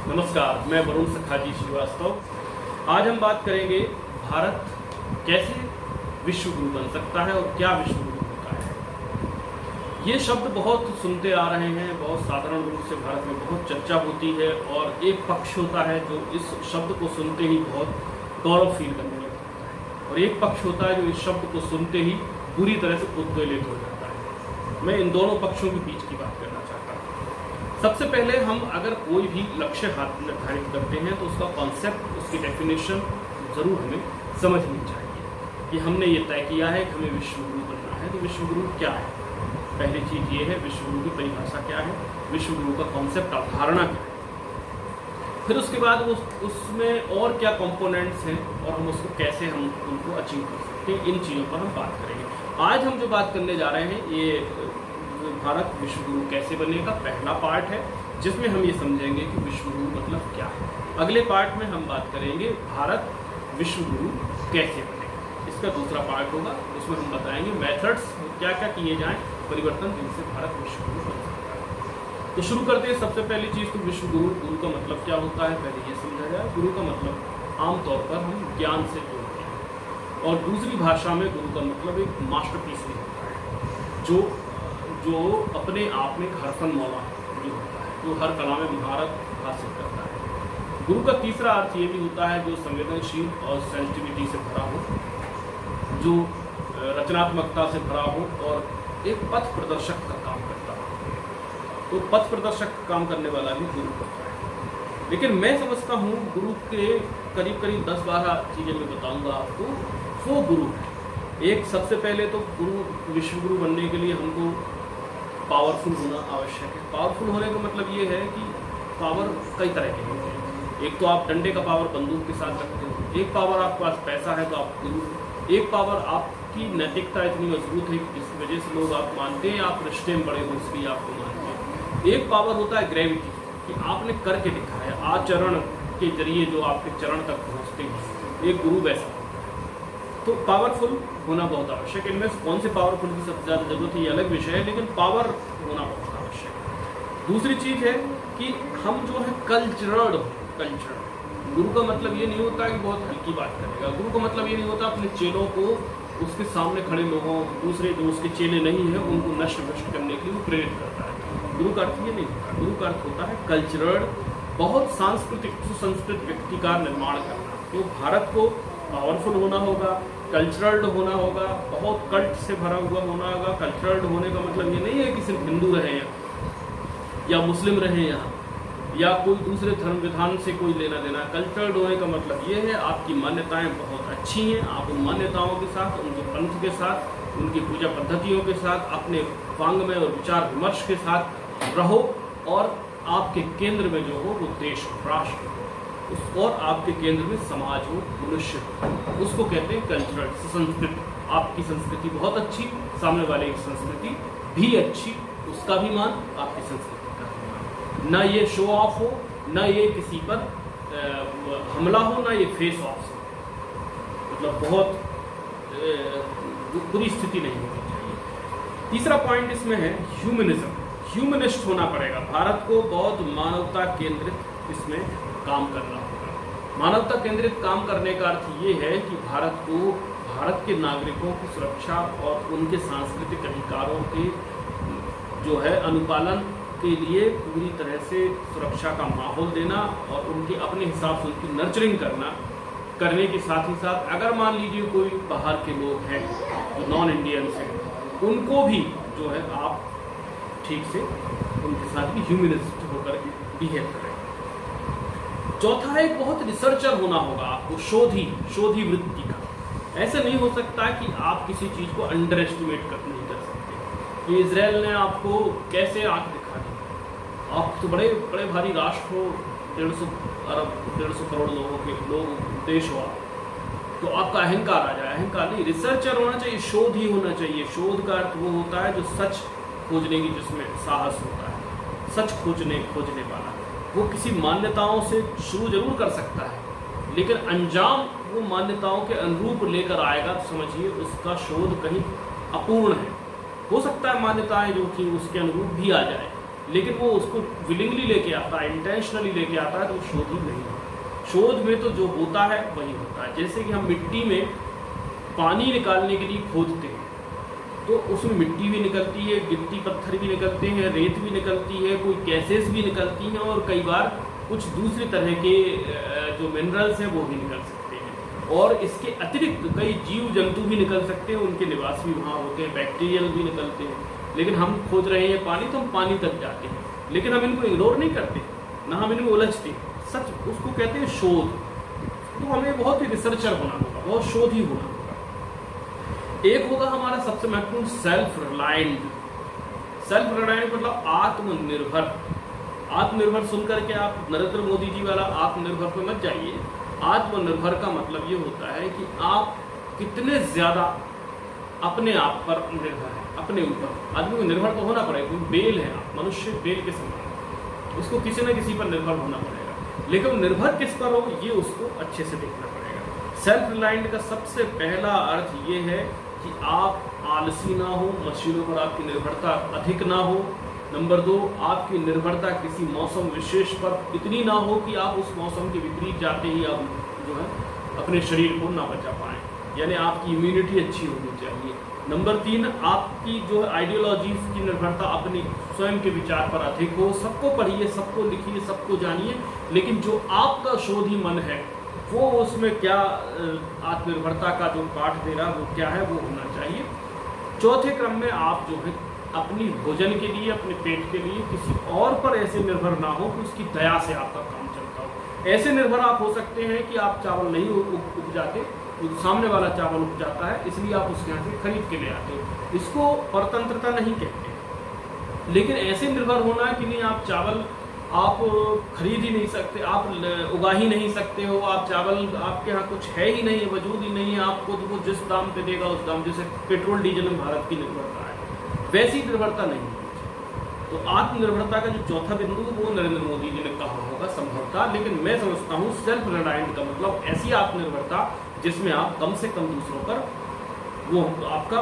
नमस्कार, मैं वरुण सखाजी श्रीवास्तव। आज हम बात करेंगे भारत कैसे विश्व गुरु बन सकता है और क्या विश्व गुरु होता है। ये शब्द बहुत सुनते आ रहे हैं, बहुत साधारण रूप से भारत में बहुत चर्चा होती है और एक पक्ष होता है जो इस शब्द को सुनते ही बहुत गौरव फील करने लगता है और एक पक्ष होता है जो इस शब्द को सुनते ही पूरी तरह से उद्वेलित हो जाता है। मैं इन दोनों पक्षों के बीच की बात करना चाहता हूँ। सबसे पहले हम अगर कोई भी लक्ष्य निर्धारित करते हैं तो उसका कॉन्सेप्ट, उसकी डेफिनेशन जरूर हमें समझनी चाहिए कि हमने ये तय किया है कि हमें विश्व गुरु बनना है, तो विश्व गुरु क्या है। पहली चीज़ ये है विश्व गुरु की परिभाषा क्या है, विश्व गुरु का कॉन्सेप्ट अवधारणा क्या है, फिर उसके बाद उसमें और क्या कंपोनेंट्स हैं और हम उसको कैसे हम उनको अचीव कर सकते हैं, इन चीज़ों पर हम बात करेंगे। आज हम जो बात करने जा रहे हैं ये भारत विश्व गुरु कैसे बनेगा पहला पार्ट है, जिसमें हम ये समझेंगे कि विश्व गुरु मतलब क्या है। अगले पार्ट में हम बात करेंगे भारत विश्व गुरु कैसे बनेगा, इसका दूसरा पार्ट होगा। उसमें हम बताएंगे मेथड्स क्या क्या किए जाएं परिवर्तन जिनसे भारत विश्व गुरु बन सकता है। तो शुरू करते हैं। सबसे पहली चीज़ तो विश्व गुरु का मतलब क्या होता है पहले ये समझा जाए। गुरु का मतलब आमतौर पर हम ज्ञान से जोड़ते हैं और दूसरी भाषा में गुरु का मतलब एक मास्टरपीस भी होता है जो अपने आप में एक हरफन मौला जो होता है, जो हर कला में महारत हासिल करता है। गुरु का तीसरा अर्थ ये भी होता है जो संवेदनशील और सेंसिटिविटी से भरा हो, जो रचनात्मकता से भरा हो और एक पथ प्रदर्शक का काम करता हो। तो पथ प्रदर्शक का काम करने वाला भी गुरु होता है। लेकिन मैं समझता हूँ गुरु के करीब करीब 10-12 चीज़ें मैं बताऊँगा आपको। वो गुरु है एक, सबसे पहले तो गुरु विश्व गुरु बनने के लिए हमको पावरफुल होना आवश्यक है। पावरफुल होने का मतलब ये है कि पावर कई तरह के होते हैं। एक तो आप डंडे का पावर बंदूक के साथ रखते हो, एक पावर आपके पास पैसा है तो आप गुरु, एक पावर आपकी नैतिकता इतनी मजबूत है कि जिसकी वजह से लोग आप मानते हैं, आप रिश्ते में बड़े हो इसलिए आपको मानते हैं। एक पावर होता है ग्रेविटी, कि आपने करके दिखाया आचरण के जरिए जो आपके चरण तक पहुँचते हैं, एक गुरु वैसा। तो पावरफुल होना बहुत आवश्यक है। इनमें कौन से पावरफुल की सबसे ज़्यादा जरूरत है ये अलग विषय है, लेकिन पावर होना बहुत आवश्यक है। दूसरी चीज़ है कि हम जो है कल्चरल। गुरु का मतलब ये नहीं होता कि बहुत हल्की बात करेगा। गुरु का मतलब ये नहीं होता अपने चेलों को उसके सामने खड़े लोगों, दूसरे जो उसके चेले नहीं हैं उनको नष्ट भ्रष्ट करने के लिए वो प्रेरित करता है। गुरु का अर्थ ये नहीं होता। गुरु का अर्थ होता है कल्चरल, बहुत सांस्कृतिक सुसंस्कृत व्यक्ति का निर्माण करना। तो भारत को पावरफुल होना होगा, कल्चरल होना होगा, बहुत कल्ट से भरा हुआ होना होगा। कल्चरल होने का मतलब ये नहीं है कि सिर्फ हिंदू रहे यहाँ या मुस्लिम रहे यहाँ या कोई दूसरे धर्म विधान से कोई लेना देना। कल्चरल होने का मतलब ये है आपकी मान्यताएं बहुत अच्छी हैं, आप उन मान्यताओं के साथ, उनके पंथ के साथ, उनकी पूजा पद्धतियों के साथ, अपने वांग्मय और विचार विमर्श के साथ रहो और आपके केंद्र में जो हो वो देश राष्ट्र और आपके केंद्र में समाज हो, मनुष्य हो, उसको कहते हैं कल्चरल, संस्कृति। आपकी संस्कृति बहुत अच्छी, सामने वाले की संस्कृति भी अच्छी, उसका भी मान, आपकी संस्कृति का भी मान। ना ये शो ऑफ हो, ना ये किसी पर हमला हो, ना ये फेस ऑफ हो, मतलब बहुत बुरी स्थिति नहीं होनी चाहिए। तीसरा पॉइंट इसमें है ह्यूमनिज्म। ह्यूमनिस्ट होना पड़ेगा भारत को, बहुत मानवता केंद्रित इसमें काम करना होगा। मानवता केंद्रित काम करने का अर्थ ये है कि भारत को, भारत के नागरिकों की सुरक्षा और उनके सांस्कृतिक अधिकारों के जो है अनुपालन के लिए पूरी तरह से सुरक्षा का माहौल देना और उनके अपने हिसाब से उनकी नर्चरिंग करने के साथ ही साथ अगर मान लीजिए कोई बाहर के लोग हैं जो नॉन इंडियंस हैं, उनको भी जो है आप ठीक से उनके साथ भी ह्यूमनिस्ट होकर बिहेव करें। चौथा है बहुत रिसर्चर होना होगा आपको, शोधी वृत्ति का। ऐसा नहीं हो सकता कि आप किसी चीज़ को अंडर एस्टिमेट नहीं कर सकते कि इजराइल ने आपको कैसे आंख दिखा दी। आप तो बड़े बड़े भारी राष्ट्र हो, 150 करोड़ लोगों के देश हो आप, तो आपका अहंकार आ जाए। अहंकार नहीं, रिसर्चर होना चाहिए, शोध ही होना चाहिए। शोध का अर्थ वो होता है जो सच खोजने की, जिसमें साहस होता है, सच खोजने वाला। वो किसी मान्यताओं से शुरू जरूर कर सकता है, लेकिन अंजाम वो मान्यताओं के अनुरूप लेकर आएगा तो समझिए उसका शोध कहीं अपूर्ण है। हो सकता है मान्यताएं जो थी उसके अनुरूप भी आ जाए, लेकिन वो उसको विलिंगली लेके आता है, इंटेंशनली लेके आता है, तो वो शोध ही नहीं है। शोध में तो जो होता है वही होता है। जैसे कि हम मिट्टी में पानी निकालने के लिए खोदते हैं, तो उसमें मिट्टी भी निकलती है, गिट्टी पत्थर भी निकलते हैं, रेत भी निकलती है, कोई गैसेस भी निकलती हैं, और कई बार कुछ दूसरी तरह के जो मिनरल्स हैं वो भी निकल सकते हैं। और इसके अतिरिक्त कई जीव जंतु भी निकल सकते हैं, उनके निवास भी वहाँ होते हैं, बैक्टीरियल भी निकलते हैं। लेकिन हम खोद रहे हैं पानी, तो हम पानी तक जाते हैं, लेकिन हम इनको इग्नोर नहीं करते, ना हम इनमें उलझते। सच उसको कहते हैं शोध। तो हमें बहुत ही रिसर्चर होना होगा, बहुत शोधी होना होगा। एक होगा हमारा सबसे महत्वपूर्ण सेल्फ रिलायंट। सेल्फ रिलायंट मतलब आत्मनिर्भर। आत्मनिर्भर सुनकर के आप नरेंद्र मोदी जी वाला आत्मनिर्भर पे मत जाइए। आत्मनिर्भर का मतलब ये होता है कि आप कितने ज्यादा अपने आप पर निर्भर है, अपने ऊपर। आदमी को निर्भर तो होना पड़ेगा, क्योंकि बेल है आप, मनुष्य बेल के समान, उसको किसी न किसी पर निर्भर होना पड़ेगा। लेकिन निर्भर किस पर हो, ये उसको अच्छे से देखना पड़ेगा। सेल्फ रिलायंट का सबसे पहला अर्थ ये है कि आप आलसी ना हो, मशीनों पर आपकी निर्भरता अधिक ना हो। नंबर 2, आपकी निर्भरता किसी मौसम विशेष पर इतनी ना हो कि आप उस मौसम के विपरीत जाते ही आप जो है अपने शरीर को ना बचा पाएं, यानी आपकी इम्यूनिटी अच्छी होनी चाहिए। नंबर 3, आपकी जो आइडियोलॉजीज की निर्भरता अपनी स्वयं के विचार पर अधिक हो। सबको पढ़िए, सबको लिखिए, सबको जानिए, लेकिन जो आपका शोधी मन है वो उसमें क्या आत्मनिर्भरता का जो पाठ दे रहा वो क्या है, वो होना चाहिए। चौथे क्रम में आप जो है अपनी भोजन के लिए, अपने पेट के लिए किसी और पर ऐसे निर्भर ना हो कि उसकी दया से आपका काम चलता हो। ऐसे निर्भर आप हो सकते हैं कि आप चावल नहीं उपजाते, सामने वाला चावल उपजाता है, इसलिए आप उसके यहाँ से खरीद के ले आते हो। इसको परतंत्रता नहीं कहते। लेकिन ऐसे निर्भर होना कि नहीं, आप चावल आप खरीद ही नहीं सकते, आप उगा ही नहीं सकते हो, आप चावल आपके यहाँ कुछ है ही नहीं है, वजूद ही नहीं है, आपको तो वो जिस दाम पे देगा उस दाम, जैसे पेट्रोल डीजल में भारत की निर्भरता है, वैसी निर्भरता नहीं है। तो आत्मनिर्भरता का जो चौथा बिंदु वो नरेंद्र मोदी जी ने कहा होगा संभवतः, लेकिन मैं समझता हूँ सेल्फ रिलायंट का मतलब ऐसी आत्मनिर्भरता जिसमें आप कम से कम दूसरों पर वो आपका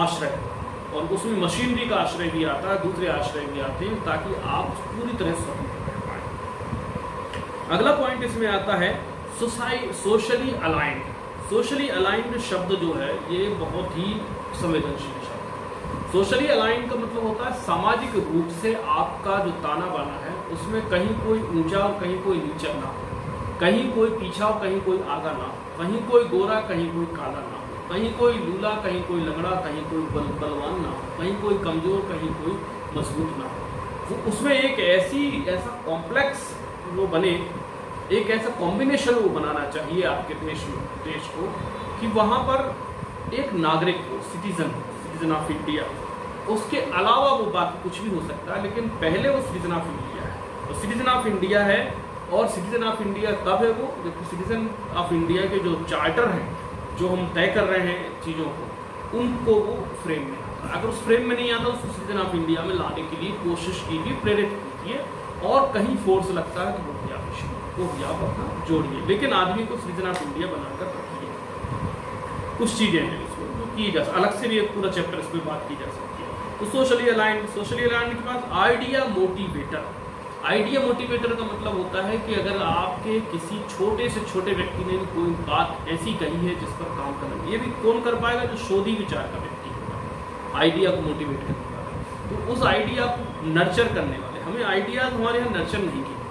आश्रय है, और उसमें मशीनरी का आश्रय भी आता है, दूसरे आश्रय भी आते हैं, ताकि आप पूरी तरह स्वतंत्र रह पाएं। अगला पॉइंट इसमें आता है सोशली अलाइंड। सोशली अलाइंड शब्द जो है ये बहुत ही संवेदनशील शब्द है। सोशली अलाइंड का मतलब होता है सामाजिक रूप से आपका जो ताना बाना है उसमें कहीं कोई ऊंचा और कहीं कोई नीचा ना हो, कहीं कोई पीछा और कहीं कोई आगा ना हो, कहीं कोई गोरा कहीं कोई काला ना हो, कहीं कोई लूला कहीं कोई लंगड़ा, कहीं कोई बलवान ना हो, कहीं कोई कमजोर कहीं कोई मजबूत ना हो। तो उसमें एक ऐसा कॉम्प्लेक्स वो बने, एक ऐसा कॉम्बिनेशन वो बनाना चाहिए आपके देश को कि वहाँ पर एक नागरिक हो, सिटीजन ऑफ इंडिया, उसके अलावा वो बाकी कुछ भी हो सकता है, लेकिन पहले वो सिटीजन ऑफ इंडिया है। तो सिटीजन ऑफ इंडिया है, और सिटीजन ऑफ इंडिया कब है वो, जबकि सिटीजन ऑफ इंडिया के जो चार्टर हैं, जो हम तय कर रहे हैं चीज़ों को, उनको वो फ्रेम में आता है। अगर उस फ्रेम में नहीं आता, उसको सिटीजन ऑफ इंडिया में लाने के लिए कोशिश कीजिए, प्रेरित कीजिए, और कहीं फोर्स लगता है तो वो भी आप अपना जोड़िए, लेकिन आदमी को सिटीजन ऑफ इंडिया बनाकर रखिए। कुछ चीज़ें हैं इसको जो की जा सकती, अलग से भी एक पूरा चैप्टर इस पर बात की जा सकती है। तो सोशली अलाइंड के पास आइडिया मोटिवेटर। आइडिया मोटिवेटर का मतलब होता है कि अगर आपके किसी छोटे से छोटे व्यक्ति ने कोई बात ऐसी कही है जिस पर काम करना, ये भी कौन कर पाएगा, जो शोधी विचार का व्यक्ति होगा, आइडिया को मोटिवेट करने वाला। तो उस आइडिया को नर्चर करने वाले, हमें आइडियाज हमारे यहाँ नर्चर नहीं किए,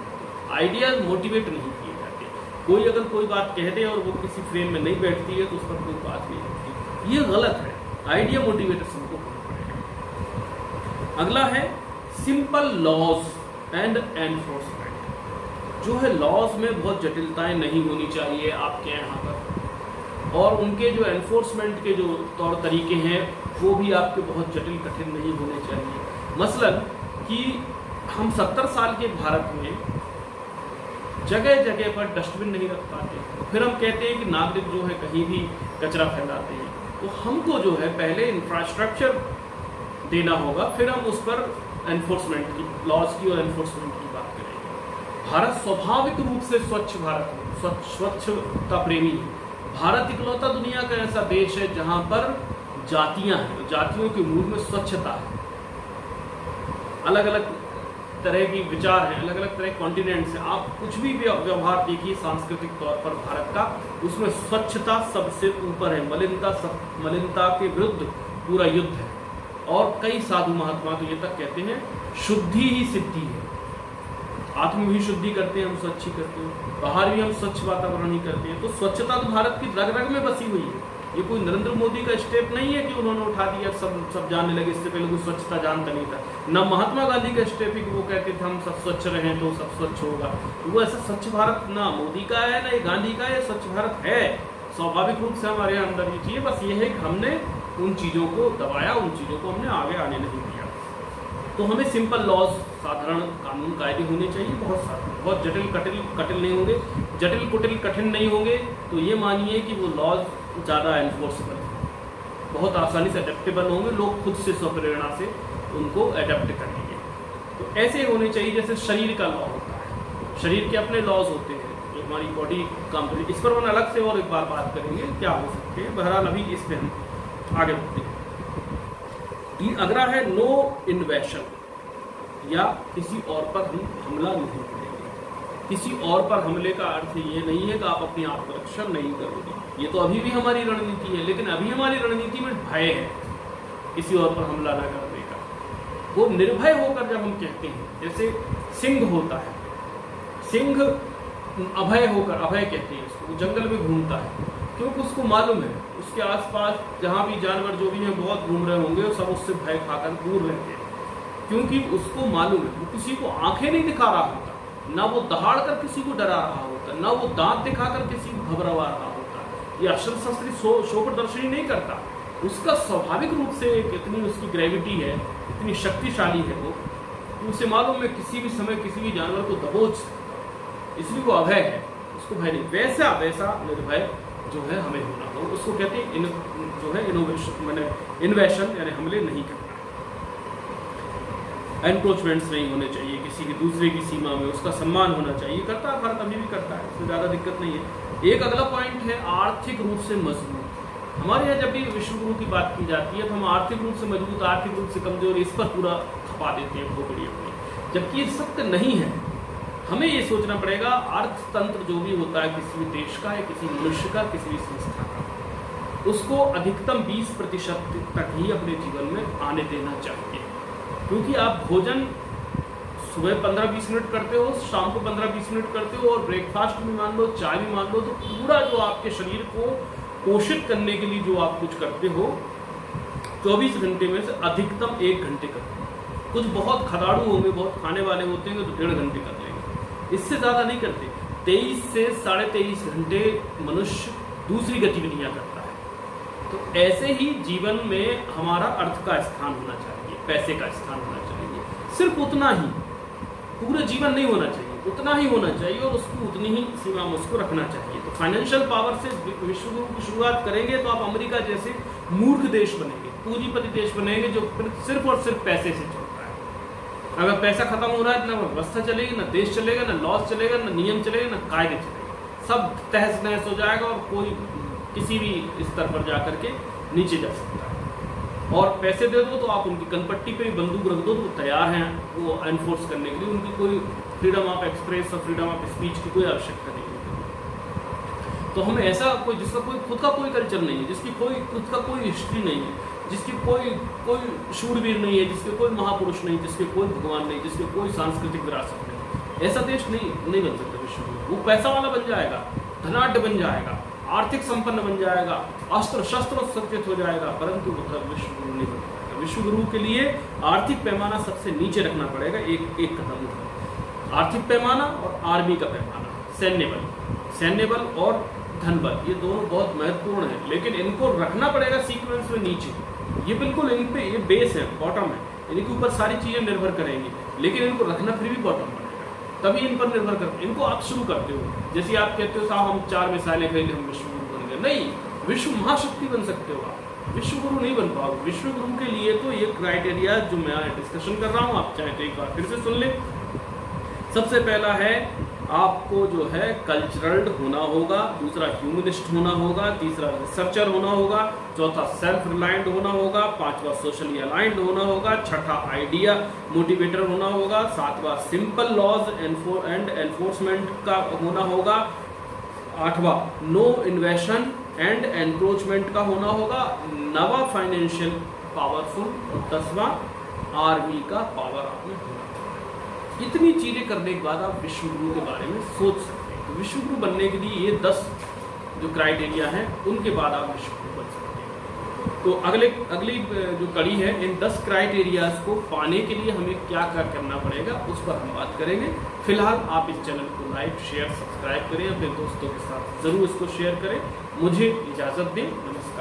आइडियाज मोटिवेट नहीं किए जाते। कोई अगर कोई बात कह दे और वो किसी फ्रेम में नहीं बैठती है तो उस पर कोई बात नहीं होती, ये गलत है। आइडिया मोटिवेटर सबको करना पड़ेगा। अगला है सिंपल लॉज एंड एनफोर्समेंट। जो है लॉज में बहुत जटिलताएं नहीं होनी चाहिए आपके यहाँ पर, और उनके जो एनफोर्समेंट के जो तौर तरीके हैं वो भी आपके बहुत जटिल कठिन नहीं होने चाहिए। मसलन कि हम 70 साल के भारत में जगह जगह पर डस्टबिन नहीं रख पाते, फिर हम कहते हैं कि नागरिक जो है कहीं भी कचरा फैलाते हैं। तो हमको जो है पहले इंफ्रास्ट्रक्चर देना होगा, फिर हम उस पर एनफोर्समेंट की, लॉज की और एनफोर्समेंट की बात करेंगे। भारत स्वाभाविक रूप से स्वच्छ भारत है, स्वच्छता प्रेमी है। भारत इकलौता दुनिया का ऐसा देश है जहां पर जातियां हैं, जातियों के मूल में स्वच्छता है। अलग अलग तरह की विचार हैं, अलग अलग तरह के कॉन्टिनेंट्स हैं, आप कुछ भी व्यवहार देखिए सांस्कृतिक तौर पर भारत का, उसमें स्वच्छता सबसे ऊपर है। मलिनता के विरुद्ध पूरा युद्ध है। और कई साधु महात्मा तो ये तक कहते हैं शुद्धि ही सिद्धि है। आत्म भी शुद्धि करते हैं हम, स्वच्छ ही करते हैं, बाहर भी हम स्वच्छ वातावरण ही करते हैं। तो स्वच्छता तो भारत की रग रग में बसी हुई है। ये कोई नरेंद्र मोदी का स्टेप नहीं है कि उन्होंने उठा दिया, सब जानने लगे। इससे पहले कोई स्वच्छता जानता नहीं था। न महात्मा गांधी का स्टेप है कि वो कहते थे हम सब स्वच्छ रहें तो सब स्वच्छ होगा। वो ऐसा स्वच्छ भारत ना मोदी का है ना ये गांधी का, ये स्वच्छ भारत है स्वाभाविक रूप से हमारे अंदर ये चाहिए। बस ये है कि हमने उन चीज़ों को दबाया, उन चीज़ों को हमने आगे आने नहीं दिया। तो हमें सिंपल लॉज, साधारण कानून कायदे होने चाहिए, बहुत सारे, बहुत जटिल कटिल नहीं होंगे, जटिल कुटिल कठिन नहीं होंगे। तो ये मानिए कि वो लॉज ज़्यादा एनफोर्सेबल, बहुत आसानी से अडेप्टेबल होंगे, लोग खुद से स्वप्रेरणा से उनको अडेप्ट करेंगे। तो ऐसे होने चाहिए जैसे शरीर का लॉ होता है, शरीर के अपने लॉज होते हैं जो हमारी बॉडी काम करेगी। इस पर हम अलग से और एक बार बात करेंगे क्या हो सकते हैं। बहरहाल अभी इस पर हम आगे बढ़ते हैं। अगला है नो इन्वेशन, या किसी और पर हम हमला नहीं करेंगे। किसी और पर हमले का अर्थ ये नहीं है कि आप अपनी आत्मरक्षा नहीं करोगे, ये तो अभी भी हमारी रणनीति है, लेकिन अभी हमारी रणनीति में भय है किसी और पर हमला न करने का। वो निर्भय होकर जब हम कहते हैं, जैसे सिंह होता है, सिंह अभय होकर, अभय कहते हैं उसको, जंगल में घूमता है क्योंकि उसको मालूम है उसके आसपास जहाँ भी जानवर जो भी हैं बहुत घूम रहे होंगे, सब उससे भय खाकर दूर रहते हैं, क्योंकि उसको मालूम है वो किसी को आंखें नहीं दिखा रहा होता, ना वो दहाड़ कर किसी को डरा रहा होता, ना वो दांत दिखाकर किसी को घबरावा रहा होता। ये अक्षर शस्त्री शो प्रदर्शनी नहीं करता, उसका स्वाभाविक रूप से इतनी उसकी ग्रेविटी है, इतनी शक्तिशाली है वो, उसे मालूम है किसी भी समय किसी भी जानवर को दबोच सकता, इसलिए वो अभय है, उसको भय नहीं। वैसा निर्भय जो है हमें होना हो, उसको कहते हैं जो है इनोवेशन, मैंने इन्वेशन यानी हमले नहीं करना। एनक्रोचमेंट्स नहीं होने चाहिए किसी की दूसरे की सीमा में, उसका सम्मान होना चाहिए। करता है भारत, अभी भी करता है, इसमें ज़्यादा दिक्कत नहीं है। एक अगला पॉइंट है आर्थिक रूप से मजबूत। हमारे यहाँ जब भी विश्व गुरु की बात की जाती है तो हम आर्थिक रूप से मजबूत, आर्थिक रूप से कमजोर, इस पर पूरा खपा देते हैं खोपड़ी अपनी, जबकि ये सत्य नहीं है। हमें ये सोचना पड़ेगा अर्थतंत्र जो भी होता है किसी भी देश का या किसी मनुष्य का, किसी भी संस्था का, उसको अधिकतम 20% तक ही अपने जीवन में आने देना चाहिए। क्योंकि आप भोजन सुबह 15-20 मिनट करते हो, शाम को 15-20 मिनट करते हो, और ब्रेकफास्ट भी मान लो, चाय भी मान लो, तो पूरा जो आपके शरीर को पोषित करने के लिए जो आप कुछ करते हो 24 घंटे में से अधिकतम 1 घंटे करते हो। कुछ बहुत खदाड़ू होंगे, बहुत खाने वाले होते हैं तो 1.5 घंटे कर लेंगे, इससे ज़्यादा नहीं करते। 23 से 23.5 घंटे मनुष्य दूसरी गतिविधियाँ करता है। तो ऐसे ही जीवन में हमारा अर्थ का स्थान होना चाहिए, पैसे का स्थान होना चाहिए, सिर्फ उतना ही, पूरा जीवन नहीं होना चाहिए, उतना ही होना चाहिए, और उसकी उतनी ही सीमा में उसको रखना चाहिए। तो फाइनेंशियल पावर से विश्व गुरु की शुरुआत करेंगे तो आप अमेरिका जैसे मूर्ख देश बनेंगे, पूंजीपति देश बनेंगे, जो सिर्फ और सिर्फ पैसे से चलता है। अगर पैसा खत्म हो रहा है, ना व्यवस्था चलेगी, ना देश चलेगा, ना लॉज चलेगा, ना नियम चलेगा, ना कायदे चलेगा, सब तहस नहस हो जाएगा, और कोई किसी भी स्तर पर जाकर के नीचे जा सकता है। और पैसे दे दो तो आप उनकी कनपट्टी पे भी बंदूक रख दो तो वो तैयार हैं वो एनफोर्स करने के लिए, उनकी कोई फ्रीडम ऑफ एक्सप्रेस और फ्रीडम ऑफ स्पीच की कोई आवश्यकता नहीं होती। तो हमें ऐसा कोई जिसका कोई खुद का कोई कल्चर नहीं है, जिसकी कोई खुद का कोई हिस्ट्री नहीं है, जिसकी कोई शूरवीर नहीं है, जिसके कोई महापुरुष नहीं, जिसके कोई भगवान नहीं, जिसके कोई सांस्कृतिक विरासत नहीं, ऐसा देश नहीं बन सकता विश्व गुरु। वो पैसा वाला बन जाएगा, धनाढ्य बन जाएगा, आर्थिक संपन्न बन जाएगा, अस्त्र शस्त्र सज्जित हो जाएगा, परंतु मतलब विश्व गुरु नहीं बन पाएगा। विश्व गुरु के लिए आर्थिक पैमाना सबसे नीचे रखना पड़ेगा, एक कदम ऊपर। आर्थिक पैमाना और आर्मी का पैमाना, सैन्य बल और धन बल, ये दोनों बहुत महत्वपूर्ण है, लेकिन इनको रखना पड़ेगा सीक्वेंस में नीचे। ये बिल्कुल इन पे ये बेस है, बॉटम है, इनके ऊपर सारी चीजें निर्भर करेंगी, लेकिन इनको रखना फिर भी बॉटम बनेगा, तभी इन पर निर्भर करते। इनको आप शुरू करते हो, जैसे आप कहते हो साहब हम 4 मिसाइलें खरीदे हम विश्व गुरु बन गए, नहीं, विश्व महाशक्ति बन सकते हो आप, विश्व गुरु नहीं बन पाओगे। विश्व गुरु के लिए तो ये क्राइटेरिया जो मैं डिस्कशन कर रहा हूँ, आप चाहे तो एक बार फिर से सुन ले। सबसे पहला है आपको जो है कल्चरल होना होगा, दूसरा ह्यूमनिस्ट होना होगा, तीसरा रिसर्चर होना होगा, चौथा सेल्फ रिलायंट होना होगा, पांचवा सोशली अलाइंड होना होगा, छठा आइडिया मोटिवेटर होना होगा, सातवां सिंपल लॉज एंड एनफोर्समेंट का होना होगा, आठवां नो इन्वेशन एंड एनक्रोचमेंट का होना होगा, नवा फाइनेंशियल पावरफुल और 10वां आर्मी का पावर आप में होना। इतनी चीजें करने के बाद आप विश्व गुरु के बारे में सोच सकते हैं। तो विश्व गुरु बनने के लिए ये 10 जो क्राइटेरिया हैं उनके बाद आप विश्व गुरु बन सकते हैं। तो अगली जो कड़ी है, इन 10 क्राइटेरियाज को पाने के लिए हमें क्या क्या करना पड़ेगा उस पर हम बात करेंगे। फिलहाल आप इस चैनल को लाइक शेयर सब्सक्राइब करें, अपने दोस्तों के साथ जरूर इसको शेयर करें। मुझे इजाजत दें। नमस्कार।